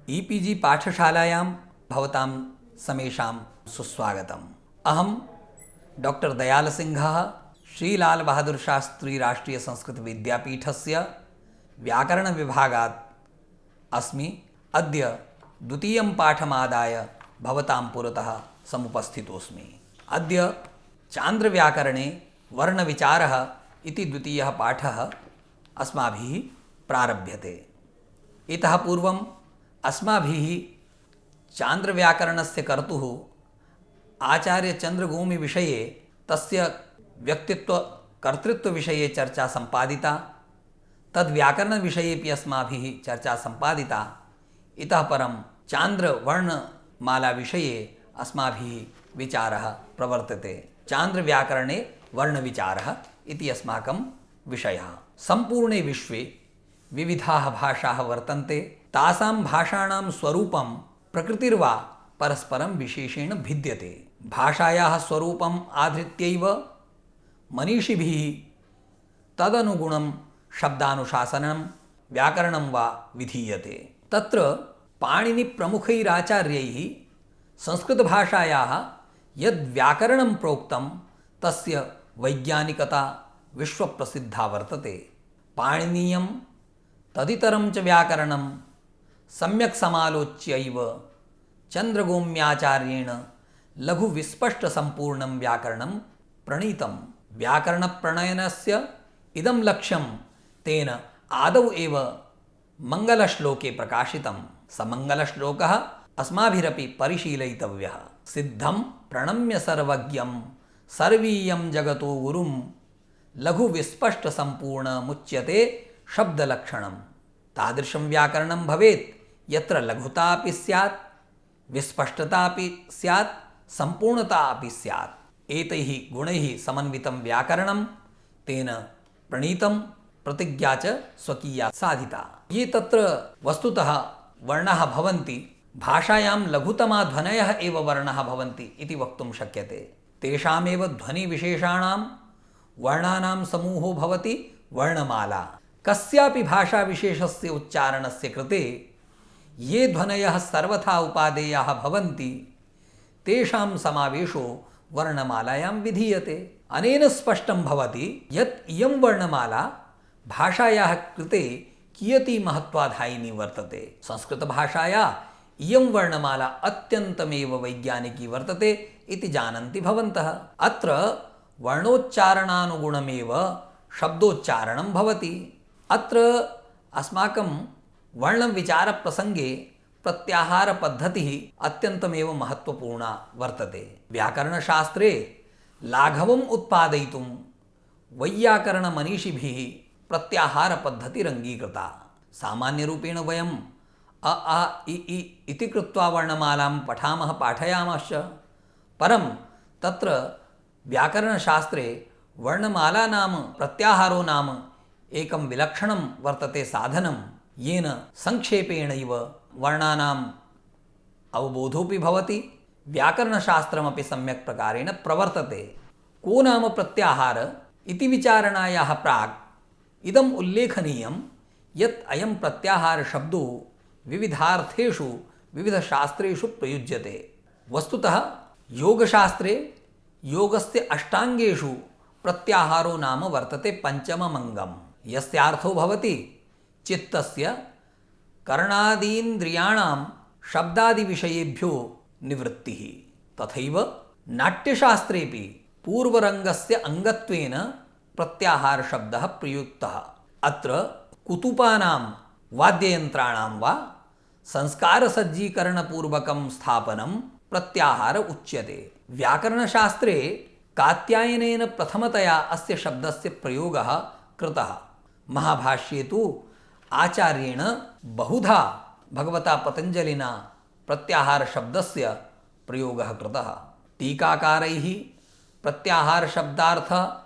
E-PG पाठशालायां भवतां समेषां सुस्वागतम्। अहं डॉक्टर दयालसिंहः श्रीलालबहादुरशास्त्री राष्ट्रीयसंस्कृतविद्यापीठस्य व्याकरणविभागात् अस्मि। अद्य द्वितीयं पाठमादाय भवतां पुरतः समुपस्थितोऽस्मि। अद्य चान्द्रव्याकरणे वर्णविचारः इति द्वितीयः पाठः अस्माभिः प्रारभ्यते। इतः पूर्वम् अस्माभिः चान्द्रव्याकरणस्य कर्तुः आचार्यचन्द्रगोमिविषये तस्य व्यक्तित्वकर्तृत्वविषये चर्चा सम्पादिता। तद्व्याकरणविषयेपि अस्माभिः चर्चा सम्पादिता। इतः परं चान्द्रवर्णमालाविषये अस्माभिः विचारः प्रवर्तते। चान्द्रव्याकरणे वर्णविचारः इति अस्माकं विषयः। सम्पूर्णे विश्वे विविधाः भाषाः वर्तन्ते। तासां भाषाणां स्वरूपं प्रकृतिर्वा परस्परं विशेषेण भिद्यते। भाषायाः स्वरूपम् आधृत्यैव मनीषिभिः तदनुगुणं शब्दानुशासनं व्याकरणं वा विधीयते। तत्र पाणिनिप्रमुखैराचार्यैः संस्कृतभाषायाः यद्व्याकरणं प्रोक्तं तस्य वैज्ञानिकता विश्वप्रसिद्धा वर्तते। पाणिनीयं तदितरं च व्याकरणं सम्यक् समालोच्यैव चन्द्रगोम्याचार्येण लघुविस्पष्टसम्पूर्णं व्याकरणं प्रणीतं। व्याकरणप्रणयनस्य इदं लक्ष्यं तेन आदौ एव मङ्गलश्लोके प्रकाशितं। स मङ्गलश्लोकः अस्माभिरपि परिशीलयितव्यः। सिद्धं प्रणम्य सर्वज्ञं सर्वीयं जगतो गुरुं लघुविस्पष्टसम्पूर्णमुच्यते शब्दलक्षणं। तादृशं व्याकरणं भवेत् यत्र लघुता अपि स्यात्, विस्पष्टता अपि स्यात्, सम्पूर्णता अपि स्यात्। एतैः गुणैः समन्वितं व्याकरणं तेन प्रणीतं, प्रतिज्ञा च स्वकीया साधिता। ये तत्र वस्तुतः वर्णाः भवन्ति, भाषायां लघुतमाध्वनयः एव वर्णाः भवन्ति इति वक्तुं शक्यते। तेषामेव ध्वनिविशेषाणां वर्णानां समूहो भवति वर्णमाला। कस्यापि भाषाविशेषस्य उच्चारणस्य कृते ये ध्वनयः सर्वथा उपादेयाः भवन्ति तेषां समावेशो वर्णमालायां विधीयते। अनेन स्पष्टं भवति यत् इयं वर्णमाला भाषायाः कृते कियती महत्त्वाधायिनी वर्तते। संस्कृतभाषाया इयं वर्णमाला अत्यन्तमेव वैज्ञानिकी वर्तते इति जानन्ति भवन्तः। अत्र वर्णोच्चारणानुगुणमेव शब्दोच्चारणं भवति। अत्र अस्माकं वर्णविचारप्रसङ्गे प्रत्याहारपद्धतिः अत्यन्तमेव महत्त्वपूर्णा वर्तते। व्याकरणशास्त्रे लाघवम् उत्पादयितुं वैयाकरणमनीषिभिः प्रत्याहारपद्धतिरङ्गीकृता। सामान्यरूपेण वयम् अ आ इ ई इति कृत्वा वर्णमालां पठामः, पाठयामश्च। परं तत्र व्याकरणशास्त्रे वर्णमाला नाम प्रत्याहारो नाम एकं विलक्षणं वर्तते साधनं, येन संक्षेपेणैव वर्णानाम् अवबोधोऽपि भवति, व्याकरणशास्त्रमपि सम्यक् प्रकारेण प्रवर्तते। को नाम प्रत्याहार इति विचारणायाः प्राक् इदम् उल्लेखनीयं यत् अयं प्रत्याहारशब्दो विविधार्थेषु विविधशास्त्रेषु प्रयुज्यते। वस्तुतः योगशास्त्रे योगस्य अष्टाङ्गेषु प्रत्याहारो नाम वर्तते पञ्चममङ्गं, यस्यार्थो भवति चित्तस्य कर्णादीन्द्रियाणां शब्दादिविषयेभ्यो निवृत्तिः। तथैव नाट्यशास्त्रेपि पूर्वरङ्गस्य अङ्गत्वेन प्रत्याहारशब्दः प्रयुक्तः। अत्र कुतुपानां वाद्ययन्त्राणां वा संस्कारसज्जीकरणपूर्वकं स्थापनं प्रत्याहार उच्यते। व्याकरणशास्त्रे कात्यायनेन प्रथमतया अस्य शब्दस्य प्रयोगः कृतः। महाभाष्ये तु आचार्येण बहुधा भगवता पतञ्जलिना प्रत्याहारशब्दस्य प्रयोगः कृतः। टीकाकारैः प्रत्याहारशब्दार्थः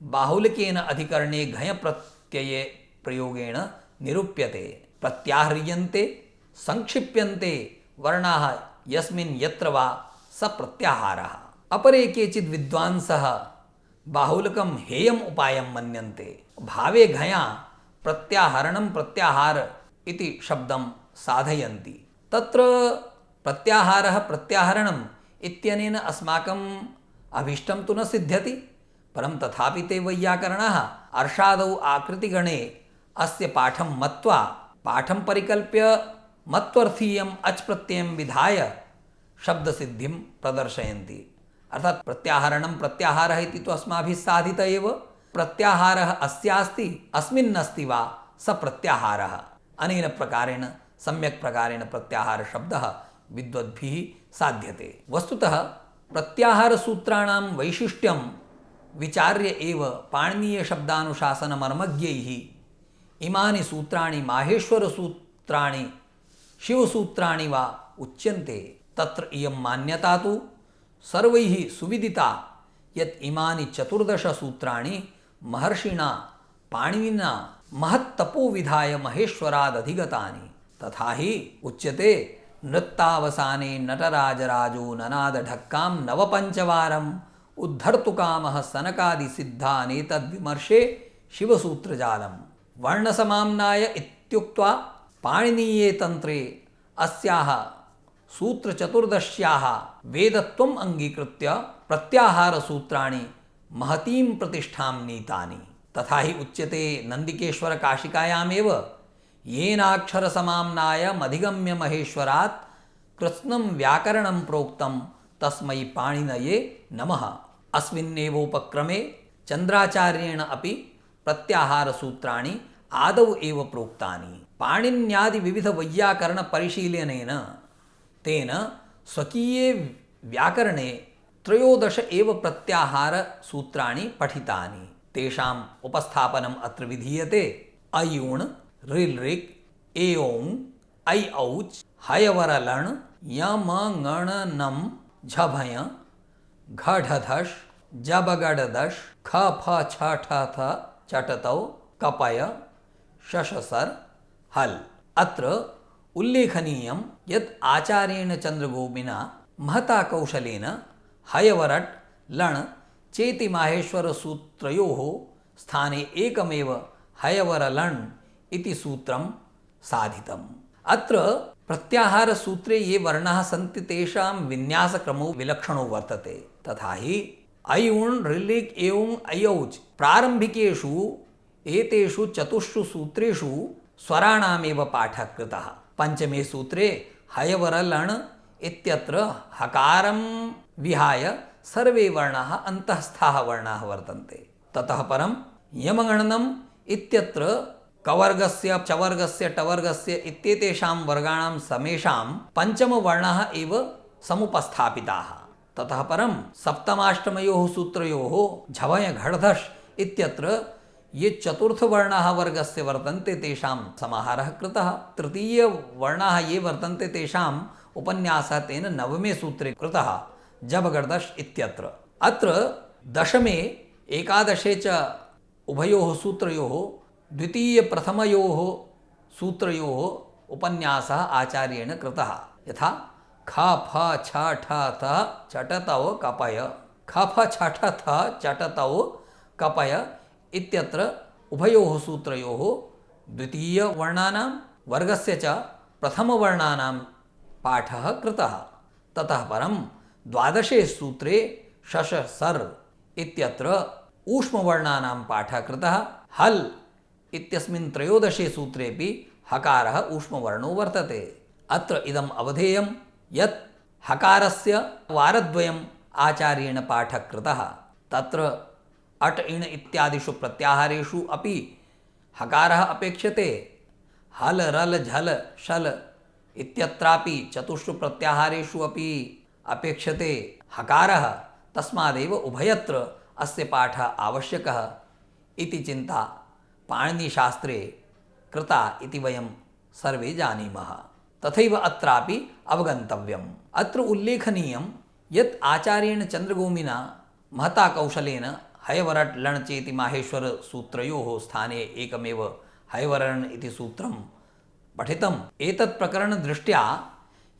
बाहुल्येन अधिकरणे घञप्रत्यये प्रयोगेण निरूप्यते। प्रत्याह्रियन्ते संक्षिप्यन्ते वर्णाः यस्मिन् यत्र वा स प्रत्याहारः। अपरे केचिद् विद्वांसः बाहुल्यं हेयम् उपायं मन्यन्ते। भावे घया प्रत्याहरणं प्रत्याहार इति शब्दं साधयन्ति। तत्र प्रत्याहारः प्रत्याहरणम् इत्यनेन अस्माकम् अभीष्टं तु न सिद्ध्यति, परं तथापि ते वैयाकरणाः अर्षादौ आकृतिगणे अस्य पाठं मत्वा पाठं परिकल्प्य मत्वर्थीयम् अच् प्रत्ययं विधाय शब्दसिद्धिं प्रदर्शयन्ति। अर्थात् प्रत्याहरणं प्रत्याहारः इति तु अस्माभिः साधित एव। प्रत्याहारः अस्यास्ति अस्मिन्नस्ति वा स प्रत्याहारः। अनेन प्रकारेण सम्यक् प्रकारेण प्रत्याहारशब्दः विद्वद्भिः साध्यते। वस्तुतः प्रत्याहारसूत्राणां वैशिष्ट्यं विचार्य एव पाणिनीयशब्दानुशासनमर्मज्ञैः इमानि सूत्राणि माहेश्वरसूत्राणि शिवसूत्राणि वा उच्यन्ते। तत्र इयं मान्यता तु सर्वैः सुविदिता यत् इमानि 14 सूत्राणि महर्षिणा पाणिनिना महत्तपोविधाय महेश्वरादधिगतानि। तथा हि उच्यते नृत्तावसाने नटराजराजो ननादढक्कां नवपञ्चवारम् उद्धर्तुकामः सनकादिसिद्धानेतद्विमर्शे शिवसूत्रजालम्। वर्णसमाम्नाय इत्युक्त्वा पाणिनीये तन्त्रे अस्याः सूत्रचतुर्दश्याः वेदत्वम् अङ्गीकृत्य प्रत्याहारसूत्राणि महतीं प्रतिष्ठां नीतानि। तथा हि उच्यते नन्दिकेश्वरकाशिकायामेव येनाक्षरसमाम्नायमधिगम्य महेश्वरात् कृत्स्नं व्याकरणं प्रोक्तं तस्मै पाणिनये नमः। अस्मिन्नेवोपक्रमे चन्द्राचार्येण अपि प्रत्याहारसूत्राणि आदौ एव प्रोक्तानि। पाणिन्यादिविविधवैयाकरणपरिशीलनेन तेन स्वकीये व्याकरणे 13 एव प्रत्याहारसूत्राणि पठितानि। तेषाम् उपस्थापनम् अत्र विधीयते। अयुण् ऋल् एओङ् ऐ औच् हयवरलण् यमङणनं झभय घढधश् जबगडदश् ख फ छ ठ थ चटतौ कपय शशसर् हल्। अत्र उल्लेखनीयं यत् आचार्येण चन्द्रगोमिना महता कौशलेन हयवरट् लण् चेति माहेश्वरसूत्रयोः स्थाने एकमेव हयवरलण् इति सूत्रं साधितम्। अत्र प्रत्याहारसूत्रे ये वर्णाः सन्ति तेषां विन्यासक्रमो विलक्षणो वर्तते। तथा हि अयुण् ऋलिक् एवुङ् ऐऔच् प्रारम्भिकेषु एतेषु 4 सूत्रेषु स्वराणामेव पाठः कृतः। पञ्चमे सूत्रे हयवरलण् इत्यत्र हकारं विहाय सर्वे वर्णाः अन्तःस्थाः वर्णाः वर्तन्ते। ततः परं यमगणनम् इत्यत्र कवर्गस्य चवर्गस्य टवर्गस्य इत्येतेषां वर्गाणां समेषां पञ्चमवर्णाः एव समुपस्थापिताः। ततः परं सप्तमाष्टमयोः सूत्रयोः झवय घढधश् इत्यत्र ये चतुर्थवर्णाः वर्गस्य वर्तन्ते तेषां समाहारः कृतः। तृतीयवर्णाः ये वर्तन्ते तेषाम् उपन्यासः तेन 9मे सूत्रे कृतः जबगडदश् इत्यत्र। अत्र दशमे एकादशे च उभयोः सूत्रयोः द्वितीयप्रथमयोः सूत्रयोः उपन्यासः आचार्येण कृतः। यथा ख फ छ ठ थ चटतौ कपय ख फ छ ठ थ चटतौ कपय इत्यत्र उभयोः सूत्रयोः द्वितीयवर्णानां वर्गस्य च प्रथमवर्णानां पाठः कृतः। ततः परं 12 सूत्रे शश सर् इत्यत्र ऊष्मवर्णानां पाठः कृतः। हल् इत्यस्मिन् 13 सूत्रेपि हकारः ऊष्मवर्णो वर्तते। अत्र इदम् अवधेयं यत् हकारस्य वारद्वयम् आचार्येण पाठः कृतः। तत्र अट् इण् इत्यादिषु प्रत्याहारेषु अपि हकारः अपेक्ष्यते। हल् रल् झल् शल् इत्यत्रापि 4 प्रत्याहारेषु अपि अपेक्ष्यते हकारः। तस्मादेव उभयत्र अस्य पाठः आवश्यकः इति चिन्ता पाणिनिशास्त्रे कृता इति वयं सर्वे जानीमः। तथैव अत्रापि अवगन्तव्यम्। अत्र उल्लेखनीयं यत् आचार्येण चन्द्रगोमिना महता कौशलेन हयवरट् लण् चेति माहेश्वरसूत्रयोः स्थाने एकमेव हयवरण् इति सूत्रं पठितम्। एतत् प्रकरणदृष्ट्या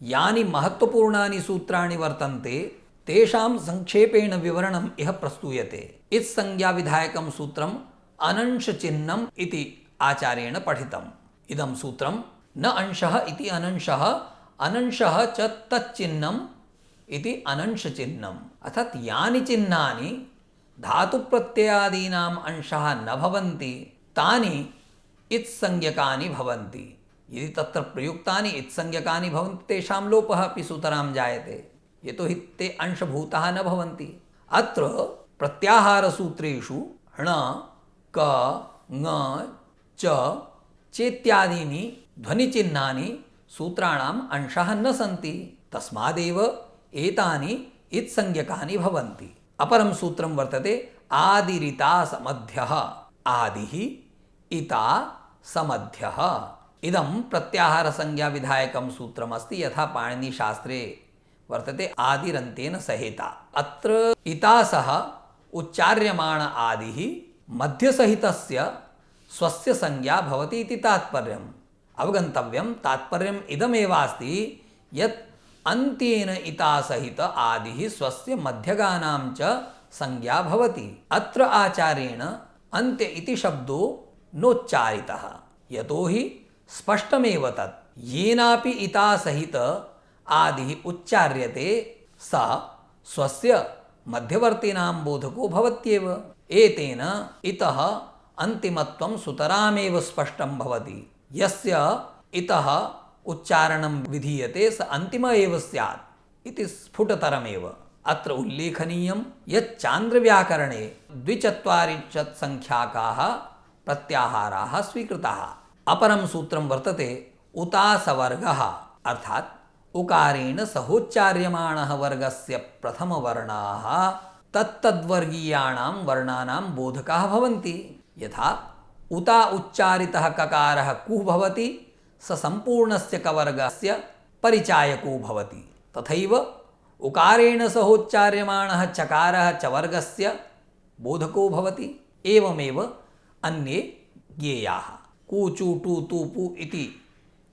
यानि महत्त्वपूर्णानि सूत्राणि वर्तन्ते तेषां संक्षेपेण विवरणम् इह प्रस्तूयते। इत्संज्ञाविधायकं सूत्रम् अनंशचिह्नम् इति आचार्येण पठितम्। इदं सूत्रं न अंशः इति अनंशः अनंशः च तच्चिन्नम् इति अनंशचिन्नम्। अर्थात यानि चिन्हानि धातुप्रत्ययादीनाम् अंशः न भवन्ति तानि इत्संज्ञकानि भवन्ति। यदि तत्र प्रयुक्तानि इत्संज्ञकानि भवन्ति तेषां लोपः अपि सुतरां जायते, यतोहि ते अंशभूताः न भवन्ति। अत्र प्रत्याहारसूत्रेषु ण क ङ च चेत्यादीनि ध्वनिचिह्नानि सूत्राणाम् अंशः न सन्ति, तस्मादेव एतानि इत्संज्ञकानि भवन्ति। अपरं सूत्रं वर्तते आदिरिता समध्यः। आदिः इता समध्यः। इदं प्रत्याहारसंज्ञाविधायकं सूत्रमस्ति, यथा पाणिनिशास्त्रे वर्तते आदिरन्तेन सहेता। अत्र इता सह उच्चार्यमाण आदिः मध्यसहितस्य स्वस्य संज्ञा भवति इति तात्पर्यम्। अवगन्तव्यं तात्पर्यम् इदमेवास्ति यत् अन्त्येन इता सहित आदिः स्वस्य मध्यगानां च संज्ञा भवति। अत्र आचार्येण अन्त्य इति शब्दो नोच्चारितः, यतोहि स्पष्टमेव तत् येनापि इता सहित आदिः उच्चार्यते सः स्वस्य मध्यवर्तिनां बोधको भवत्येव। एतेन इतः अन्तिमत्वं सुतरामेव स्पष्टं भवति। यस्य इतः उच्चारणं विधीयते स अन्तिम एव स्यात् इति स्फुटतरमेव। अत्र उल्लेखनीयं यत् चान्द्रव्याकरणे 42 संख्याकाः प्रत्याहाराः स्वीकृताः। अपरं सूत्रं वर्तते उतासवर्गः, अर्थात् उकारेण सहोच्चार्यमाणः वर्गस्य प्रथमवर्णाः तत्तद्वर्गीयाणां वर्णानां बोधकाः भवन्ति। यथा उता उच्चारितः ककारः कुः भवति स सम्पूर्णस्य कवर्गस्य परिचायको भवति, तथैव उकारेण सहोच्चार्यमाणः चकारः च वर्गस्य बोधको भवति। एवमेव अन्ये ज्ञेयाः कु चु टु तु पु इति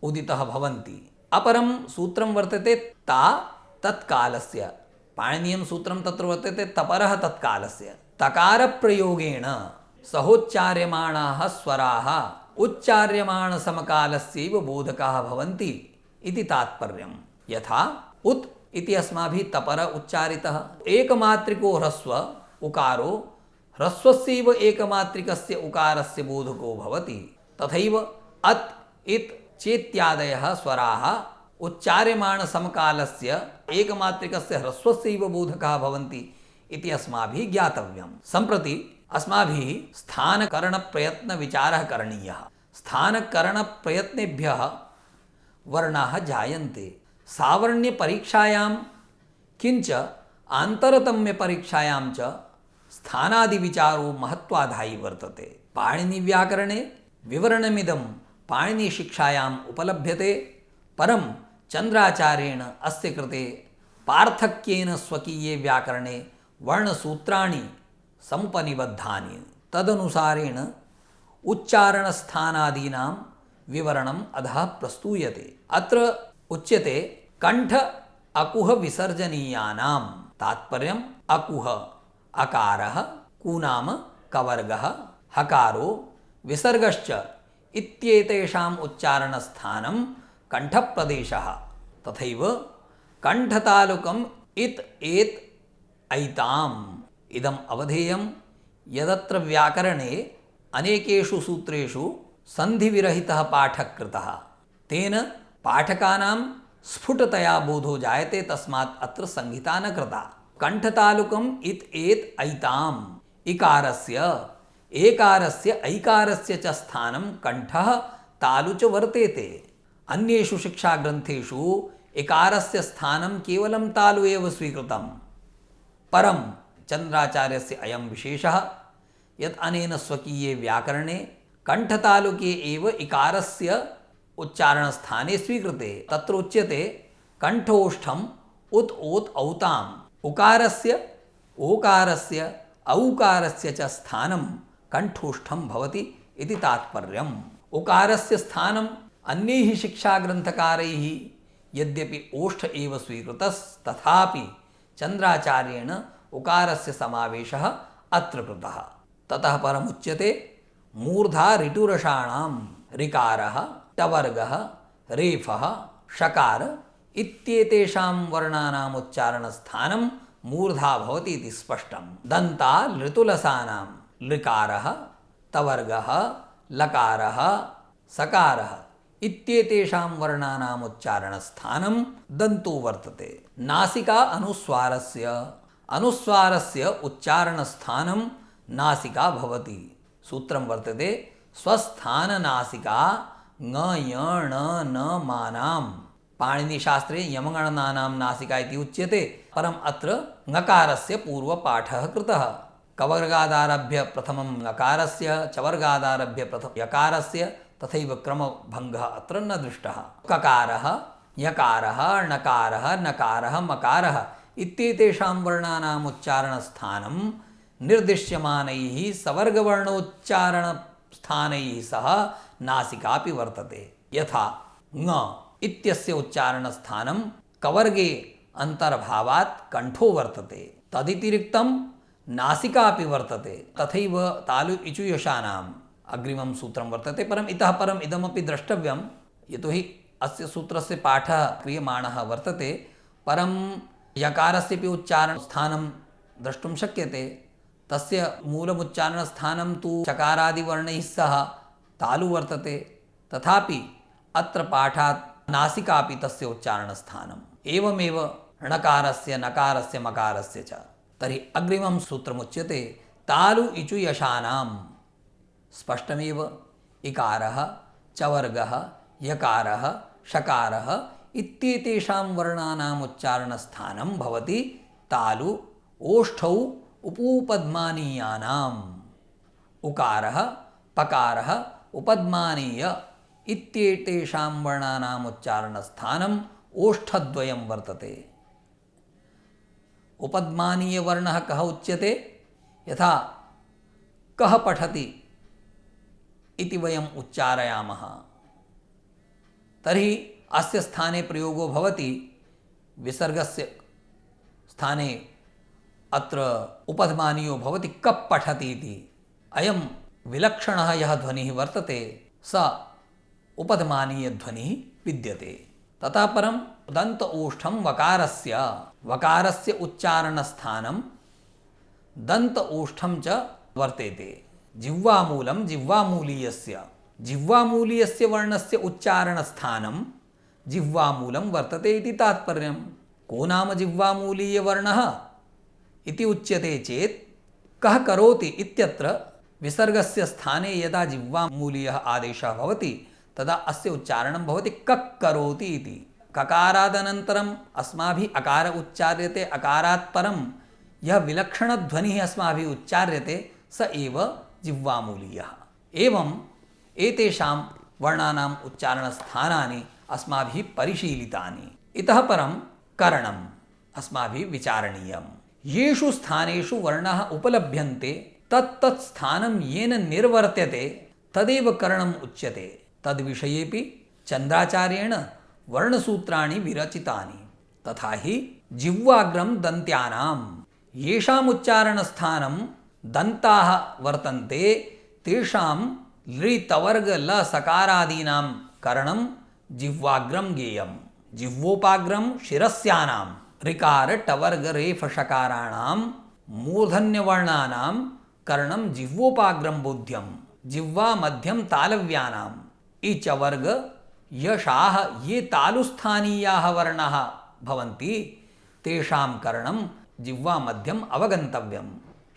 उदितः भवन्ति। अपरं सूत्रं वर्तते ता तत्कालस्य। पाणिनीयं सूत्रं तत्र वर्तते तपरः तत्कालस्य। तकारप्रयोगेण सहोच्चार्यमाणाः स्वराः उच्चार्यमाणसमकालस्यैव बोधकाः भवन्ति इति तात्पर्यम्। यथा उत् इति अस्माभिः तपर उच्चारितः, एकमात्रिको ह्रस्व उकारो ह्रस्वस्यैव एकमात्रिकस्य उकारस्य बोधको भवति। तथैव अत् इत् चेत्यादयः स्वराः उच्चार्यमाणसमकालस्य एकमात्रिकस्य ह्रस्वस्यैव बोधकाः भवन्ति इति अस्माभिः ज्ञातव्यम्। सम्प्रति अस्माभिः स्थानकरणप्रयत्नविचारः करणीयः। स्थानकरणप्रयत्नेभ्यः वर्णाः जायन्ते। सावर्ण्यपरीक्षायां किञ्च आन्तरतम्यपरीक्षायां च स्थानादिविचारो महत्वाधायी वर्तते। पाणिनिव्याकरणे विवरणमिदं पाणिनिशिक्षायाम् उपलभ्यते, परं चन्द्राचार्येण अस्य कृते पार्थक्येन स्वकीये व्याकरणे वर्णसूत्राणि समुपनिबद्धानि। तदनुसारेण उच्चारणस्थानादीनां विवरणम् अधः प्रस्तूयते। अत्र उच्यते कंठ अकुह विसर्जनीयानां। तात्पर्यम् अकुह अकारः, कूनाम कवर्गः, हकारो, विसर्गश्च इत्येतेषाम् उच्चारणस्थानं कंठप्रदेशः। तथैव कंठतालुकम् इत् एत् ऐताम्। इदम् अवधेयं यदत्र व्याकरणे अनेकेषु सूत्रेषु सन्धिविरहितः पाठः कृतः, तेन पाठकानां स्फुटतया बोधो जायते, तस्मात् अत्र संहिता न कृता। कंठतालुकम् इत् एत् ऐताम् इकारस्य एकारस्य ऐकारस्य च स्थानं कंठः तालु च वर्तेते। अन्येषु शिक्षाग्रन्थेषु इकारस्य स्थानं केवलं तालु एव स्वीकृतम्। परं चन्द्राचार्यस्य अयं विशेषः यत् अनेन स्वकीये व्याकरणे कंठतालुके एव इकारस्य उच्चारणस्थाने स्वीकृते। तत्र उच्यते कंठोष्ठम् उत् ओत् औताम्। उकारस्य ओकारस्य औकारस्य च स्थानं कंठोष्ठं भवति इति तात्पर्यम्। उकारस्य स्थानम् अन्यैः शिक्षाग्रन्थकारैः यद्यपि ओष्ठ एव स्वीकृतस्तथापि चन्द्राचार्येण उकारस्य समावेशः अत्र कृतः। ततः परमुच्यते मूर्धा ऋटुरषाणां ऋकारः टवर्गः रेफः षकार इत्येतेषां वर्णानाम् उच्चारणस्थानं मूर्धा भवति इति स्पष्टं। दन्ता लृतुलसानां लृकारः तवर्गः लकारः सकारः इत्येतेषां वर्णानाम् उच्चारणस्थानं दन्तु वर्तते। नासिका अनुस्वारस्य उच्चारणस्थानं नासिका भवति। सूत्रं वर्तते स्वस्थाननासिका ङ य ण न मानां। पाणिनिशास्त्रे यमगणनानां नासिका इति उच्यते, परम् अत्र ङकारस्य पूर्वपाठः कृतः। कवर्गादारभ्य प्रथमं ङकारस्य, चवर्गादारभ्य प्रथमं यकारस्य, तथैव क्रमभङ्गः अत्र न दृष्टः। ककारः यकारः णकारः नकारः मकारः इत्येतेषां वर्णानाम् उच्चारणस्थानं निर्दिश्यमानैः सवर्गवर्णोच्चारणस्थानैः सह नासिकापि वर्तते। यथा ङ इत्यस्य उच्चारणस्थानं कवर्गे अन्तर्भावात् कण्ठो वर्तते, तदितिरिक्तं नासिकापि वर्तते। तथैव तालु इचु यशानाम् अग्रिमं सूत्रं वर्तते, परम् इतः परम् इदमपि द्रष्टव्यं, यतोहि अस्य सूत्रस्य पाठः क्रियमाणः वर्तते। परं यकारस्यपि उच्चारणस्थानं द्रष्टुं शक्यते। तस्य मूलमुच्चारणस्थानं तु चकारादिवर्णैः सह तालु वर्तते, तथापि अत्र पाठात् नासिकापि तस्य उच्चारणस्थानम्। एवमेव णकारस्य नकारस्य मकारस्य च। तर्हि अग्रिमं सूत्रमुच्यते तालु इचु यशानां। स्पष्टमेव इकारः चवर्गः यकारः षकारः इत्येतेषां वर्णानाम् उच्चारणस्थानं भवति तालु ओष्ठौ उपूपद्मानीयानाम्। उकारः पकारः उपद्मानीय इत्येतेषां वर्णानाम् उच्चारणस्थानम् ओष्ठद्वयं वर्तते। उपद्मानीयवर्णः कः उच्यते? यथा कः पठति इति वयम् उच्चारयामः, तर्हि अस्य स्थाने प्रयोगो भवति विसर्गस्य स्थाने अत्र उपध्मानीयो भवति कप् पठति इति। अयं विलक्षणः यः ध्वनिः वर्तते स उपध्मानीयध्वनिः विद्यते। ततः परं दन्त ओष्ठं वकारस्य उच्चारणस्थानं दन्त ओष्ठं च वर्तेते। जिह्वामूलं जिह्वामूलीयस्य वर्णस्य उच्चारणस्थानं जिह्वामूलं वर्तते इति तात्पर्यं। को नाम जिह्वामूलीयवर्णः इति उच्यते चेत् कः करोति इत्यत्र विसर्गस्य स्थाने यदा जिह्वामूलीयः आदेशः भवति तदा अस्य उच्चारणं भवति कक् करोति इति। ककारादनन्तरम् अस्माभिः अकार उच्चार्यते, अकारात् परं यः विलक्षणध्वनिः अस्माभिः उच्चार्यते स एव जिह्वामूलीयः। एवम् एतेषां वर्णानाम् उच्चारणस्थानानि अस्माभिः परिशीलितानि। इतः परं करणम् अस्माभिः विचारणीयं। येषु स्थानेषु वर्णाः उपलभ्यन्ते तत्तत् स्थानं येन निर्वर्त्यते तदेव करणम् उच्यते। तद्विषयेपि चन्द्राचार्येण वर्णसूत्राणि विरचितानि। तथा हि जिह्वाग्रं दन्त्यानां येषाम् उच्चारणस्थानं दन्ताः वर्तन्ते तेषां लृतवर्ग लसकारादीनां करणं जिह्वाग्रं गेयं। जिह्वोपाग्रं शिरस्यानां ऋकार टवर्ग रेफषकाराणां मूर्धन्यवर्णानां करणं जिह्वोपाग्रं बोध्यं। जिह्वा मध्यं तालव्यानां इच वर्ग यशाः ये तालुस्थानीयाः वर्णाः भवन्ति तेषां करणं जिह्वा मध्यम् अवगन्तव्यं।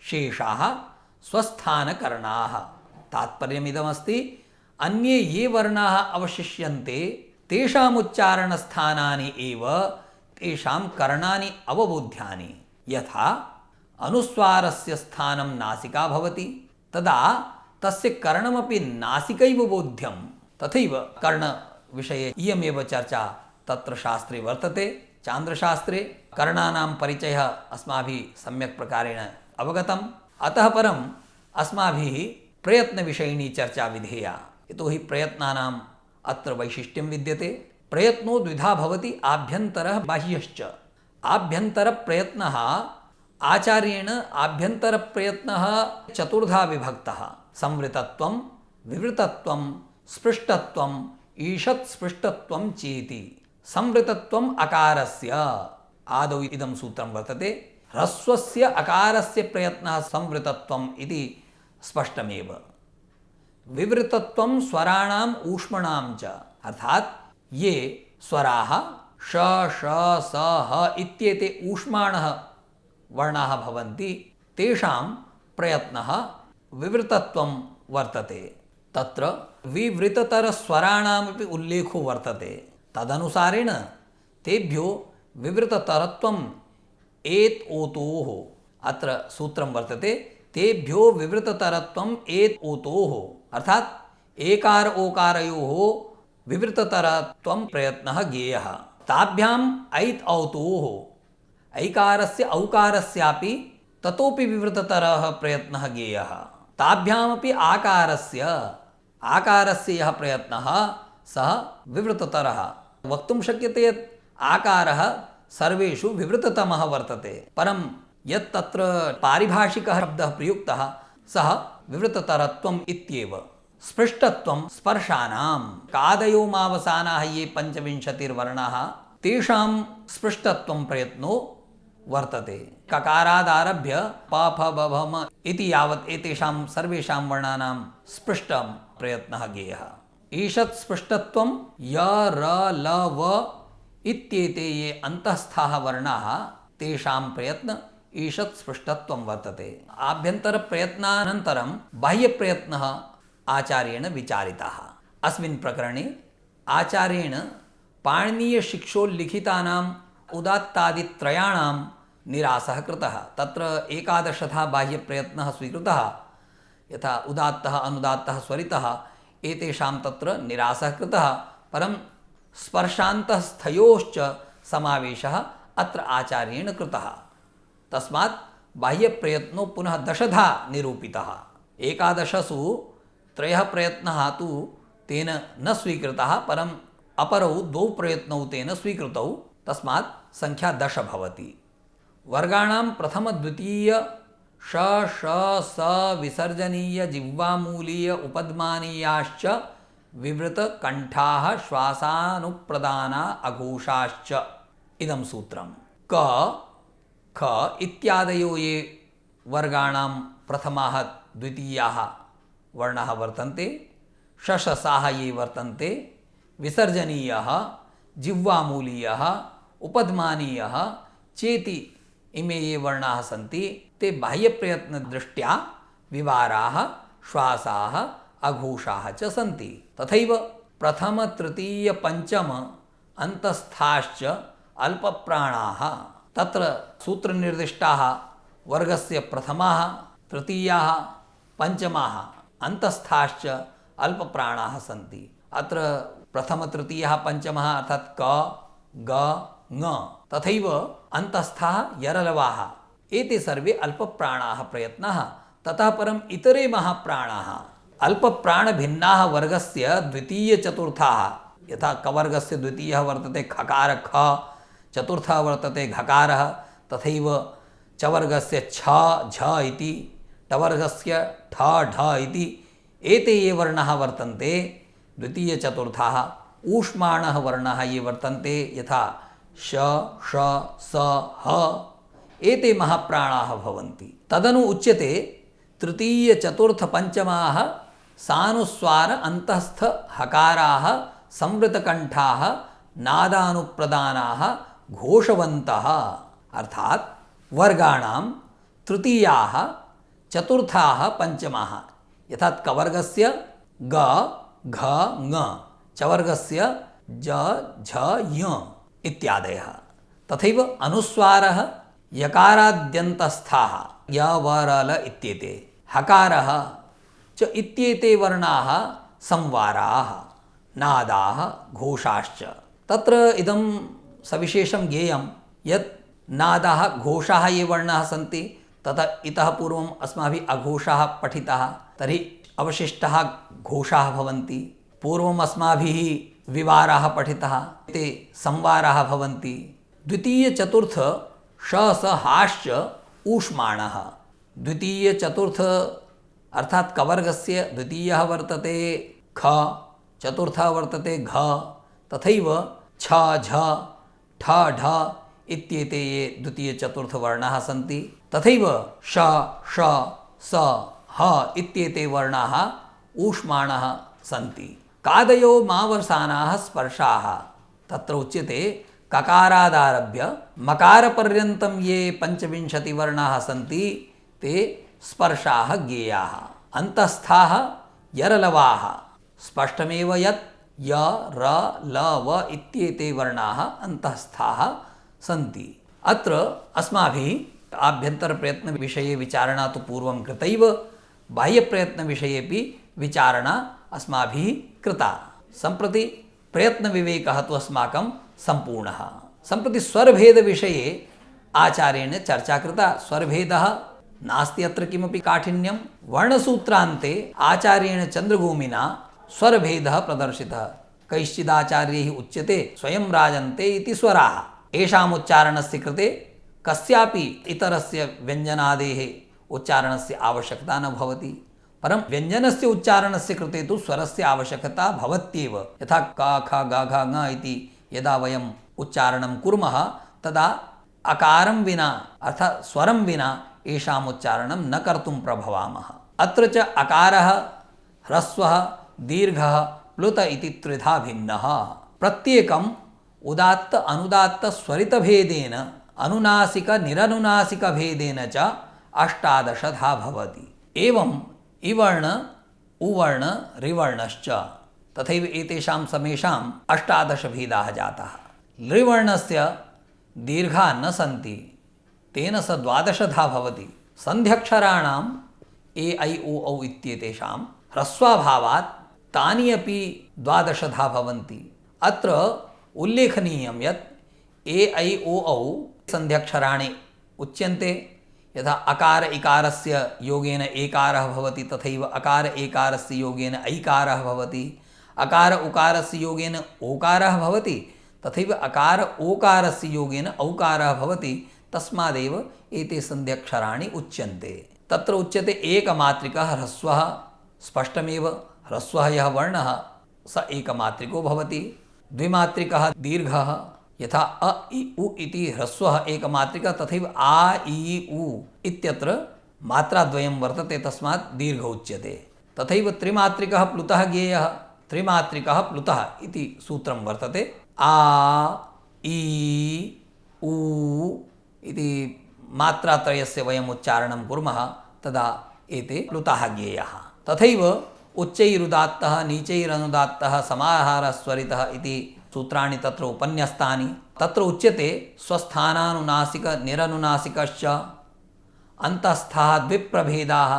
शेषाः स्वस्थानकरणाः। तात्पर्यमिदमस्ति, अन्ये ये वर्णाः अवशिष्यन्ते तेषाम् उच्चारणस्थानानि एव तेषां करणानि अवबोध्यानि। यथा अनुस्वारस्य स्थानं नासिका भवति तदा तस्य करणमपि नासिकैव बोध्यं। तथैव कर्णविषये इयमेव चर्चा तत्र शास्त्रे वर्तते। चान्द्रशास्त्रे कर्णानां परिचयः अस्माभिः सम्यक् प्रकारेण अवगतम्। अतः परम् अस्माभिः प्रयत्नविषयिणी चर्चा विधेया। यतोहि प्रयत्नानाम् अत्र वैशिष्ट्यं विद्यते। प्रयत्नो द्विधा भवति, आभ्यन्तरः बाह्यश्च। आभ्यन्तरप्रयत्नः आचार्येण आभ्यन्तरप्रयत्नः चतुर्धा विभक्तः। संवृतत्वं, विवृतत्वं, स्पृष्टत्वं, ईषत् स्पृष्टत्वं चेति। संवृतत्वम् अकारस्य आदौ इदं सूत्रं वर्तते। ह्रस्वस्य अकारस्य प्रयत्नः संवृतत्वम् इति स्पष्टमेव। विवृतत्वं स्वराणाम् ऊष्मणां च, अर्थात् ये स्वराः श श स ह इत्येते ऊष्माणः वर्णाः भवन्ति तेषां प्रयत्नः विवृतत्वं वर्तते। तत्र विवृततरस्वराणामपि उल्लेखो वर्तते। तदनुसारेण तेभ्यो विवृततरत्वम् एत् ओतोः, अत्र सूत्रं वर्तते तेभ्यो विवृततरत्वम् एत् ओतोः, अर्थात् एकार ओकारयोः विवृततरत्वं प्रयत्नः ज्ञेयः। ताभ्याम् ऐत् औतोः, ऐकारस्य औकारस्यापि ततोपि विवृततरः प्रयत्नः ज्ञेयः। ताभ्यामपि आकारस्य यः प्रयत्नः सः विवृततरः। वक्तुं शक्यते यत् आकारः सर्वेषु विवृततमः वर्तते, परं यत् तत्र पारिभाषिकः शब्दः प्रयुक्तः सः विवृततरत्वम् इत्येव। स्पृष्टत्वं स्पर्शानां, कादयो मावसानाः ये पञ्चविंशतिर्वर्णाः तेषां स्पृष्टत्वं प्रयत्नो वर्तते। ककारादारभ्य प फ ब भ म इति यावत् एतेषां सर्वेषां वर्णानां स्पृष्टं प्रयत्नः ज्ञेयः। ईषत् स्पृष्टत्वं य र ल व इत्येते ये अन्तःस्थाः वर्णाः तेषां प्रयत्न ईषत् स्पृष्टत्वं वर्तते। आभ्यन्तरप्रयत्नानन्तरं बाह्यप्रयत्नः आचार्येण विचारितः। अस्मिन् प्रकरणे आचार्येण पाणिनीयशिक्षोल्लिखितानाम् उदात्तादित्रयाणां निरासः कृतः। तत्र एकादशथा बाह्यप्रयत्नः स्वीकृतः, यथा उदात्तः अनुदात्तः स्वरितः एतेषां तत्र निरासः कृतः, परं स्पर्शान्तस्थयोश्च समावेशः अत्र आचार्येण कृतः। तस्मात् बाह्यप्रयत्नो पुनः दशधा निरूपितः। एकादशसु त्रयः प्रयत्नः तु तेन न स्वीकृतः, परम् अपरौ द्वौ प्रयत्नौ तेन स्वीकृतौ, तस्मात् संख्या 10 भवति। वर्गाणां प्रथमद्वितीय श श स विसर्जनीय जिह्वामूलीय उपद्मानीयाश्च विवृतकण्ठाः श्वासानुप्रदाना अघोषाश्च इदं सूत्रं। क ख इत्यादयो ये वर्गाणां प्रथमाः द्वितीयाः वर्णाः वर्तन्ते, शशसाः ये वर्तन्ते, विसर्जनीयः जिह्वामूलीयः उपद्मानीयः चेति इमे ये वर्णाः सन्ति ते बाह्यप्रयत्नदृष्ट्या विवाराः श्वासाः अघोषाः च सन्ति। तथैव प्रथम तृतीय पंचम अन्तस्थाश्च अल्पप्राणाः, तत्र सूत्रनिर्दिष्टाः वर्गस्य प्रथमाः तृतीयाः पंचमाः अन्तस्थाश्च अल्पप्राणाः सन्ति। अत्र प्रथम तृतीयः पंचमः अर्थात् क ग ङ, तथैव अन्तस्थाः यरलवाः एते सर्वे अल्पप्राणाः प्रयत्नाः। ततः परम् इतरे महाप्राणाः अल्पप्राणभिन्नाः वर्गस्य द्वितीयचतुर्थाः, यथा कवर्गस्य द्वितीयः वर्तते खकार ख, चतुर्थः वर्तते घकारः, तथैव चवर्गस्य छ झ इति, टवर्गस्य ठ ढ इति एते ये वर्णाः वर्तन्ते द्वितीयचतुर्थाः। ऊष्माणः वर्णाः ये वर्तन्ते यथा श ष स ह एते महाप्राणाः भवन्ति। तदनु उच्यते तृतीयचतुर्थपञ्चमाः सानुस्वार अन्तस्थ हकाराः संवृतकण्ठाः नादानुप्रदानाः घोषवन्तः, अर्थात् वर्गाणां तृतीयाः चतुर्थाः पंचमाः, यथा कवर्गस्य ग घ ङ, चवर्गस्य ज झ य इत्यादयः, तथैव अनुस्वारः यकाराद्यन्तस्थाः य व र ल इत्येते, हकारः च इत्येते वर्णाः संवाराः नादाः घोषाश्च। तत्र इदं सविशेषं ज्ञेयं यत् नादाः घोषाः ये वर्णाः सन्ति ततः इतः पूर्वम् अस्माभिः अघोषाः पठिताः, तर्हि अवशिष्टाः घोषाः भवन्ति। पूर्वम् अस्माभिः विवाराः पठिताः, ते संवाराः भवन्ति। द्वितीयचतुर्थ श स हाश्च ऊष्माणः। द्वितीयचतुर्थ अर्थात् कवर्गस्य द्वितीयः वर्तते ख, चतुर्थः वर्तते घ, तथैव छ झ ठ ढ इत्येते ये द्वितीयचतुर्थवर्णाः सन्ति। तथैव श ष स ह इत्येते वर्णाः ऊष्माणः सन्ति। कादयो मावसानाः स्पर्शाः तत्र उच्यते ककारादारभ्य मकारपर्यन्तं ये पञ्चविंशतिवर्णाः सन्ति ते स्पर्शाः ज्ञेयाः। अन्तःस्थाः यरलवाः स्पष्टमेव यत् य र ल व इत्येते वर्णाः अन्तःस्थाः सन्ति। अत्र अस्माभिः आभ्यन्तरप्रयत्नविषये विचारणा तु पूर्वं कृतैव, बाह्यप्रयत्नविषयेपि विचारणा अस्माभिः कृता। सम्प्रति प्रयत्नविवेकः तु अस्माकं सम्पूर्णः। सम्प्रति स्वरभेदविषये आचार्येण चर्चा कृता। स्वरभेदः नास्ति अत्र किमपि काठिन्यं। वर्णसूत्रान्ते आचार्येण चन्द्रभूमिना स्वरभेदः प्रदर्शितः। कैश्चिदाचार्यैः उच्यते स्वयं राजन्ते इति स्वराः। येषाम् उच्चारणस्य कृते कस्यापि इतरस्य व्यञ्जनादेः उच्चारणस्य आवश्यकता न भवति। परं व्यञ्जनस्य उच्चारणस्य कृते तु स्वरस्य आवश्यकता भवत्येव। यथा क ख ग घ ङ इति यदा वयम् उच्चारणं कुर्मः तदा अकारं विना अर्थात् स्वरं विना येषाम् उच्चारणं न कर्तुं प्रभवामः। अत्र च अकारः ह्रस्वः दीर्घः प्लुत इति त्रिधा भिन्नः। प्रत्येकम् उदात्त अनुदात्त स्वरितभेदेन अनुनासिक निरनुनासिक भेदेन च 18 भवति। एवं इवर्ण उवर्ण ऋवर्णश्च तथैव एतेषां समेषाम् 18 भेदाः जाताः। ऋवर्णस्य दीर्घा न सन्ति, तेन स 12 भवति। सन्ध्यक्षराणाम् ए ऐ ओ औ इत्येतेषां ह्रस्वाभावात् तानि अपि 12 भवन्ति। अत्र उल्लेखनीयं यत् ए ऐ ओ औ सन्ध्यक्षराणि उच्यन्ते। यथा अकार इकारस्य योगेन एकारः भवति तथैव अकार एकारस्य योगेन ऐकारः भवति। अकार उकारस्य योगेन ओकारः भवति तथैव अकार ओकारस्य योगेन औकारः भवति। तस्मादेव एते सन्ध्यक्षराणि उच्यन्ते। तत्र उच्यते एकमात्रिकः ह्रस्वः, स्पष्टमेव ह्रस्वः यः वर्णः स एकमात्रिको भवति। द्विमात्रिकः दीर्घः, यथा अ इ उ इति ह्रस्वः एकमात्रिकः तथैव आ इ उ इत्यत्र मात्राद्वयं वर्तते, तस्मात् दीर्घ उच्यते। तथैव त्रिमात्रिकः प्लुतः ज्ञेयः, त्रिमात्रिकः प्लुतः इति सूत्रं वर्तते। आ इ उ इति मात्रात्रयस्य वयम् उच्चारणं कुर्मः तदा एते प्लुताः ज्ञेयाः। तथैव उच्चैरुदात्तः नीचैरनुदात्तः समाहारस्वरितः इति सूत्राणि तत्र उपन्यस्तानि। तत्र उच्यते स्वस्थानानुनासिक निरनुनासिकश्च अन्तःस्थाः द्विप्रभेदाः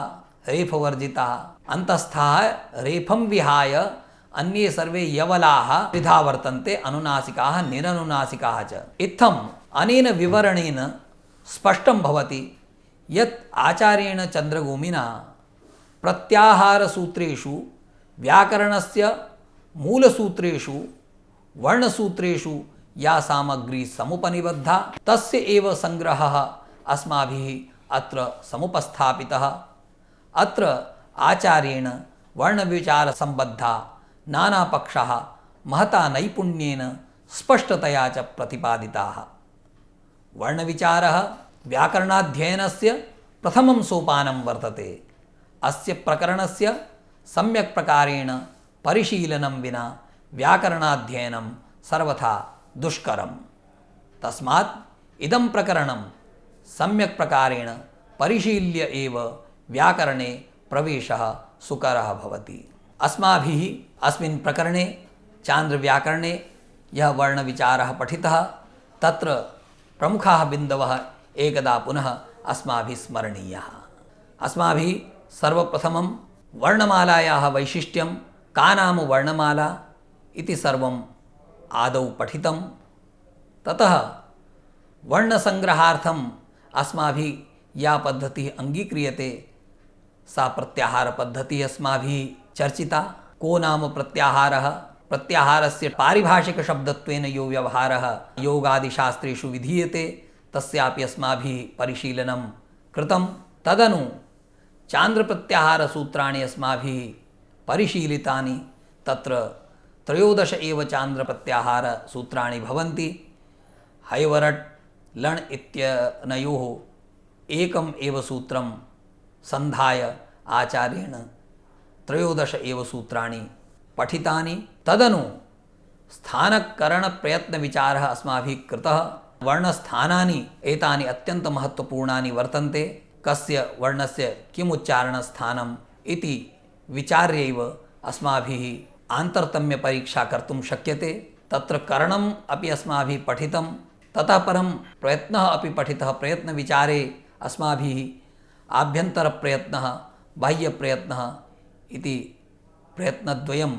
रेफवर्जिताः। अन्तःस्थाः रेफं विहाय अन्ये सर्वे यवलाः द्विधा वर्तन्ते, अनुनासिकाः निरनुनासिकाः च। इत्थम् अनेन विवरणेन स्पष्टं भवति यत् आचार्येण चन्द्रभूमिना प्रत्याहारसूत्रेषु व्याकरणस्य मूलसूत्रेषु वर्णसूत्रेषु या सामग्री समुपनिबद्धा तस्य एव संग्रहः अस्माभिः अत्र समुपस्थापितः। अत्र आचार्येण वर्णविचारसम्बद्धा नानापक्षाः महता नैपुण्येन स्पष्टतया च प्रतिपादिताः। वर्णविचारः व्याकरणाध्ययनस्य प्रथमं सोपानं वर्तते। अस्य प्रकरणस्य सम्यक् प्रकारेण परिशीलनं विना व्याकरणाध्ययनं सर्वथा दुष्करम्। तस्मात् इदं प्रकरणं सम्यक् प्रकारेण परिशील्य एव व्याकरणे प्रवेशः सुकरः भवति। अस्माभिः अस्मिन् प्रकरणे चान्द्रव्याकरणे यः वर्णविचारः पठितः तत्र प्रमुखाः बिन्दवः एकदा पुनः अस्माभिः स्मरणीयाः। अस्माभिः सर्वप्रथमं वर्णमालायाः वैशिष्ट्यं, का नाम वर्णमाला इति सर्वम् आदौ पठितं। ततः वर्णसङ्ग्रहार्थम् अस्माभिः या पद्धतिः अङ्गीक्रियते सा प्रत्याहारपद्धतिः अस्माभिः चर्चिता। को नाम प्रत्याहारः, प्रत्याहारस्य पारिभाषिकशब्दत्वेन यो व्यवहारः योगादिशास्त्रेषु विधीयते तस्यापि अस्माभिः परिशीलनं कृतं। तदनु चान्द्रप्रत्याहारसूत्राणि अस्माभिः परिशीलितानि। तत्र 13 एव चान्द्र प्रत्याहार सूत्राणि भवन्ति। हैवरट् लण् इत्यनयोः एकम् एव सूत्रं सन्धाय आचार्येण 13 एव सूत्राणि पठितानि। तदनु स्थानकरणप्रयत्नविचारः अस्माभिः कृतः। वर्णस्थानानि एतानि अत्यन्तमहत्त्वपूर्णानि वर्तन्ते। कस्य वर्णस्य किम् उच्चारणस्थानम् इति विचार्यैव अस्माभिः आन्तरतम्यपरीक्षा कर्तुं शक्यते। तत्र करणम् अपि अस्माभिः पठितं, ततः परं प्रयत्नः अपि पठितः। प्रयत्नविचारे अस्माभिः आभ्यन्तरप्रयत्नः बाह्यप्रयत्नः इति प्रयत्नद्वयं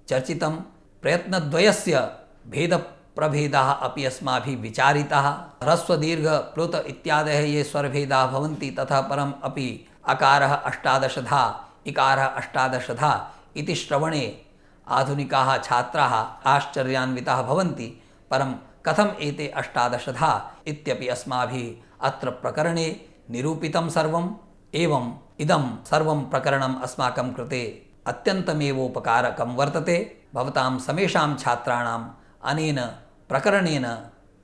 चर्चितं। प्रयत्नद्वयस्य भेदप्रभेदाः अपि अस्माभिः विचारिताः। ह्रस्व दीर्घ प्लुत इत्यादयः ये स्वरभेदाः भवन्ति, ततः परम् अपि अकारः अष्टादशधा इकारः अष्टादशधा इति श्रवणे आधुनिकाः छात्राः आश्चर्यान्विताः भवन्ति। परं कथम् एते अष्टादशधा इत्यपि अस्माभिः अत्र प्रकरणे निरूपितं सर्वम्। एवम् इदं सर्वं प्रकरणम् अस्माकं कृते अत्यन्तमेवोपकारकं वर्तते। भवतां समेषां छात्राणाम् अनेन प्रकरणेन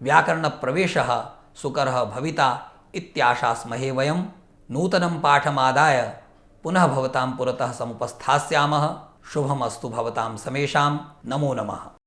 व्याकरणप्रवेशः सुकरः भविता इत्याशास्महे वयं। नूतनं पाठमादाय पुनः भवतां पुरतः समुपस्थास्यामः। शुभमस्तु भवतां समेषां। नमो नमः।